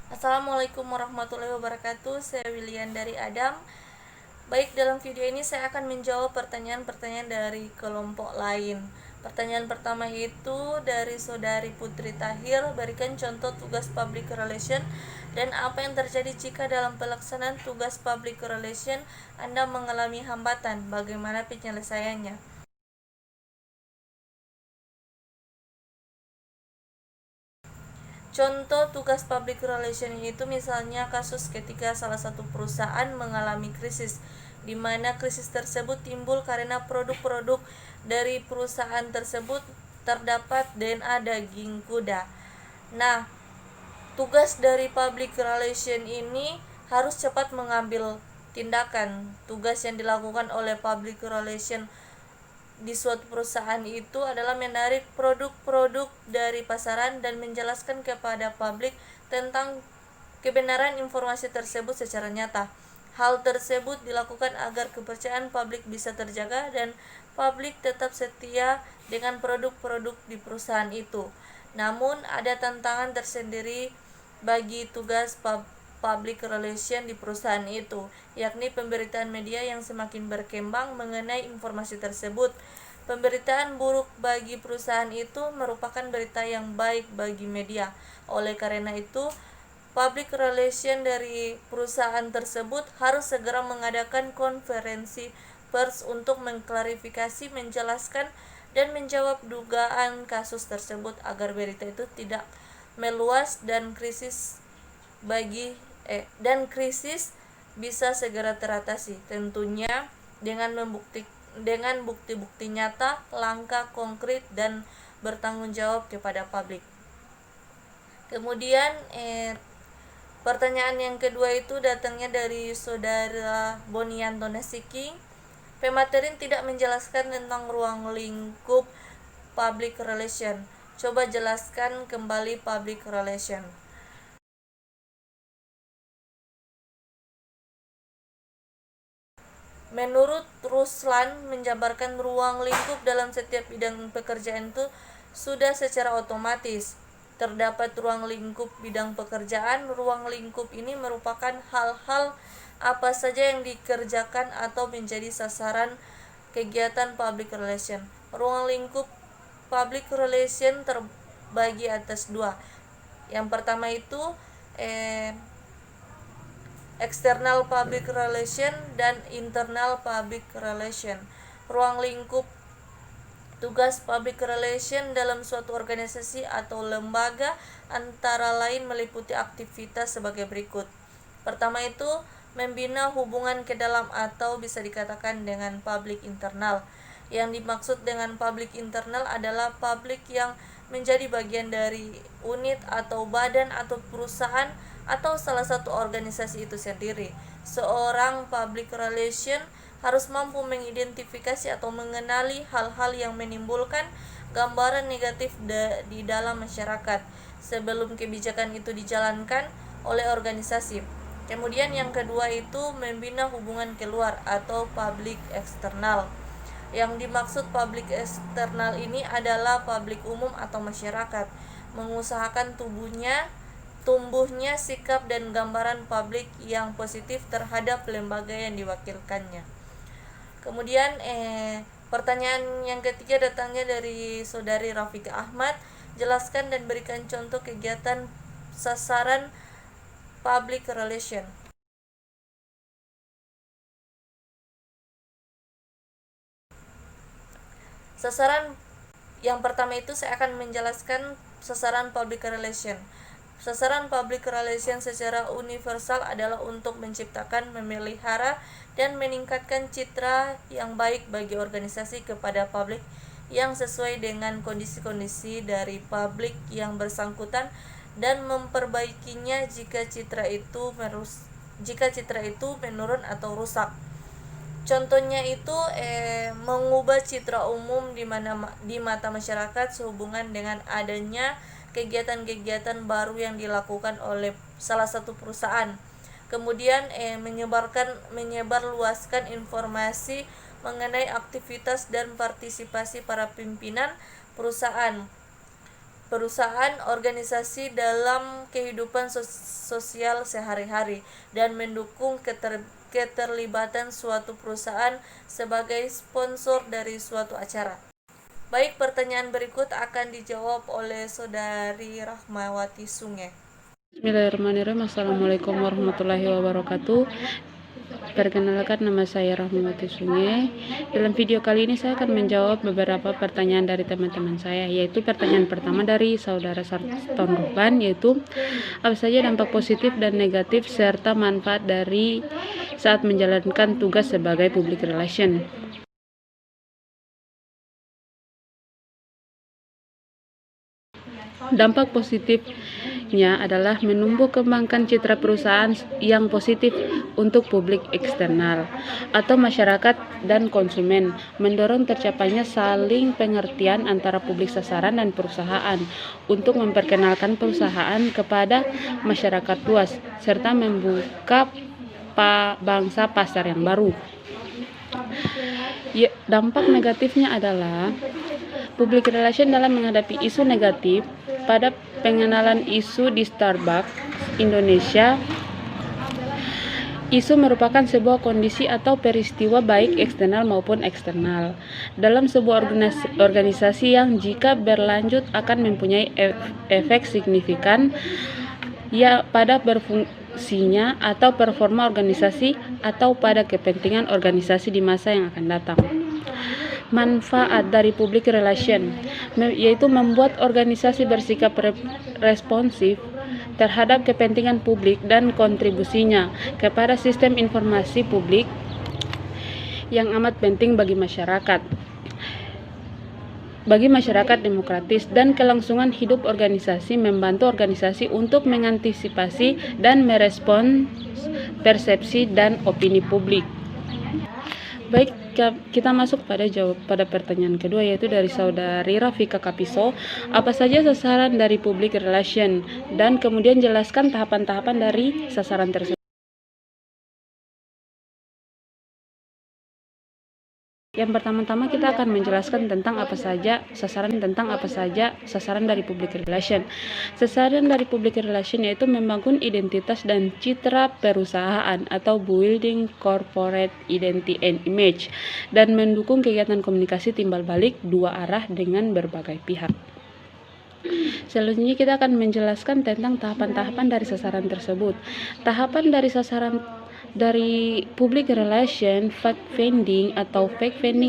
Assalamualaikum warahmatullahi wabarakatuh. Saya William dari Adam. Baik, dalam video ini saya akan menjawab pertanyaan-pertanyaan dari kelompok lain. Pertanyaan pertama itu dari Saudari Putri Tahir, berikan contoh tugas public relation dan apa yang terjadi jika dalam pelaksanaan tugas public relation Anda mengalami hambatan, bagaimana penyelesaiannya. Contoh tugas public relation itu misalnya kasus ketika salah satu perusahaan mengalami krisis, di mana krisis tersebut timbul karena produk-produk dari perusahaan tersebut terdapat DNA daging kuda. Nah, tugas dari public relation ini harus cepat mengambil tindakan. Tugas yang dilakukan oleh public relation di suatu perusahaan itu adalah menarik produk-produk dari pasaran dan menjelaskan kepada publik tentang kebenaran informasi tersebut secara nyata. Hal tersebut dilakukan agar kepercayaan publik bisa terjaga dan publik tetap setia dengan produk-produk di perusahaan itu. Namun, ada tantangan tersendiri bagi tugas public relation di perusahaan itu, yakni pemberitaan media yang semakin berkembang mengenai informasi tersebut. Pemberitaan buruk bagi perusahaan itu merupakan berita yang baik bagi media. Oleh karena itu, public relation dari perusahaan tersebut harus segera mengadakan konferensi pers untuk mengklarifikasi, menjelaskan, dan menjawab dugaan kasus tersebut agar berita itu tidak meluas dan krisis bisa segera teratasi, tentunya dengan bukti-bukti nyata, langkah konkret, dan bertanggung jawab kepada publik. Kemudian pertanyaan yang kedua itu datangnya dari Saudara Bonianto Nasiki. Pematerin tidak menjelaskan tentang ruang lingkup public relation. Coba jelaskan kembali public relation. Menurut Ruslan, menjabarkan ruang lingkup dalam setiap bidang pekerjaan itu sudah secara otomatis. Terdapat ruang lingkup bidang pekerjaan. Ruang lingkup ini merupakan hal-hal apa saja yang dikerjakan atau menjadi sasaran kegiatan public relation. Ruang lingkup public relation terbagi atas dua. Yang pertama itu external public relation dan internal public relation. Ruang lingkup tugas public relation dalam suatu organisasi atau lembaga antara lain meliputi aktivitas sebagai berikut. Pertama itu membina hubungan ke dalam atau bisa dikatakan dengan public internal. Yang dimaksud dengan public internal adalah publik yang menjadi bagian dari unit atau badan atau perusahaan atau salah satu organisasi itu sendiri. Seorang public relation harus mampu mengidentifikasi atau mengenali hal-hal yang menimbulkan gambaran negatif di dalam masyarakat sebelum kebijakan itu dijalankan oleh organisasi. Kemudian yang kedua itu membina hubungan keluar atau public eksternal. Yang dimaksud publik eksternal ini adalah publik umum atau masyarakat, mengusahakan tumbuhnya sikap dan gambaran publik yang positif terhadap lembaga yang diwakilkannya. Kemudian pertanyaan yang ketiga datangnya dari Saudari Rafika Ahmad, jelaskan dan berikan contoh kegiatan sasaran public relation. Sasaran yang pertama itu saya akan menjelaskan sasaran public relation. Sasaran public relation secara universal adalah untuk menciptakan, memelihara, dan meningkatkan citra yang baik bagi organisasi kepada publik yang sesuai dengan kondisi-kondisi dari publik yang bersangkutan dan memperbaikinya jika citra itu menurun atau rusak. Contohnya itu mengubah citra umum di mata masyarakat sehubungan dengan adanya kegiatan-kegiatan baru yang dilakukan oleh salah satu perusahaan. Kemudian menyebarluaskan informasi mengenai aktivitas dan partisipasi para pimpinan perusahaan. perusahaan organisasi dalam kehidupan sosial sehari-hari dan mendukung keterlibatan suatu perusahaan sebagai sponsor dari suatu acara. Baik, pertanyaan berikut akan dijawab oleh Saudari Rahmawati Sunge. Bismillahirrahmanirrahim. Assalamualaikum warahmatullahi wabarakatuh. Perkenalkan, nama saya Rahmawati Sunge. Dalam video kali ini saya akan menjawab beberapa pertanyaan dari teman-teman saya, yaitu pertanyaan pertama dari Saudara Sarton Ruban, yaitu apa saja dampak positif dan negatif serta manfaat dari saat menjalankan tugas sebagai public relation. Dampak positifnya adalah menumbuh kembangkan citra perusahaan yang positif untuk publik eksternal atau masyarakat dan konsumen, mendorong tercapainya saling pengertian antara publik sasaran dan perusahaan untuk memperkenalkan perusahaan kepada masyarakat luas, serta membuka bangsa pasar yang baru. Dampak negatifnya adalah public relation dalam menghadapi isu negatif. Pada pengenalan isu di Starbucks Indonesia, isu merupakan sebuah kondisi atau peristiwa baik eksternal maupun eksternal dalam sebuah organisasi yang jika berlanjut akan mempunyai efek signifikan pada berfungsinya atau performa organisasi atau pada kepentingan organisasi di masa yang akan datang. Manfaat dari public relation yaitu membuat organisasi bersikap responsif terhadap kepentingan publik dan kontribusinya kepada sistem informasi publik yang amat penting bagi masyarakat demokratis, dan kelangsungan hidup organisasi, membantu organisasi untuk mengantisipasi dan merespons persepsi dan opini publik. Baik, kita masuk pada pertanyaan kedua, yaitu dari Saudari Rafika Kapiso. Apa saja sasaran dari public relation, dan kemudian jelaskan tahapan-tahapan dari sasaran tersebut. Yang pertama-tama kita akan menjelaskan tentang apa saja sasaran dari public relation. Sasaran dari public relation yaitu membangun identitas dan citra perusahaan atau building corporate identity and image, dan mendukung kegiatan komunikasi timbal balik dua arah dengan berbagai pihak. Selanjutnya kita akan menjelaskan tentang tahapan-tahapan dari sasaran tersebut. Tahapan dari sasaran dari public relation, fact-finding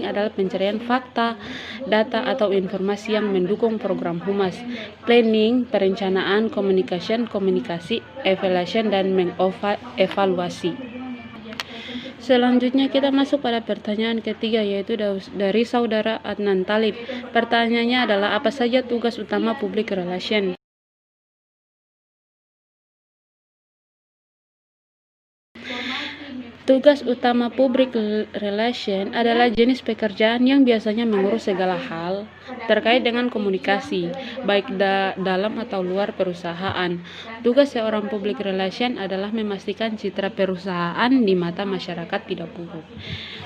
adalah pencarian fakta, data atau informasi yang mendukung program humas, planning, perencanaan, komunikasi, evaluation, dan mengevaluasi. Selanjutnya kita masuk pada pertanyaan ketiga, yaitu dari Saudara Adnan Talib. Pertanyaannya adalah apa saja tugas utama public relation? Tugas utama public relation adalah jenis pekerjaan yang biasanya mengurus segala hal terkait dengan komunikasi, baik dalam atau luar perusahaan. Tugas seorang public relation adalah memastikan citra perusahaan di mata masyarakat tidak buruk.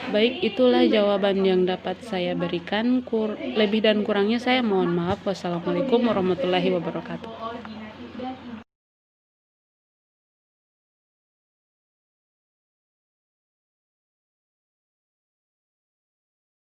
Baik, itulah jawaban yang dapat saya berikan. Lebih dan kurangnya saya mohon maaf. Wassalamualaikum warahmatullahi wabarakatuh.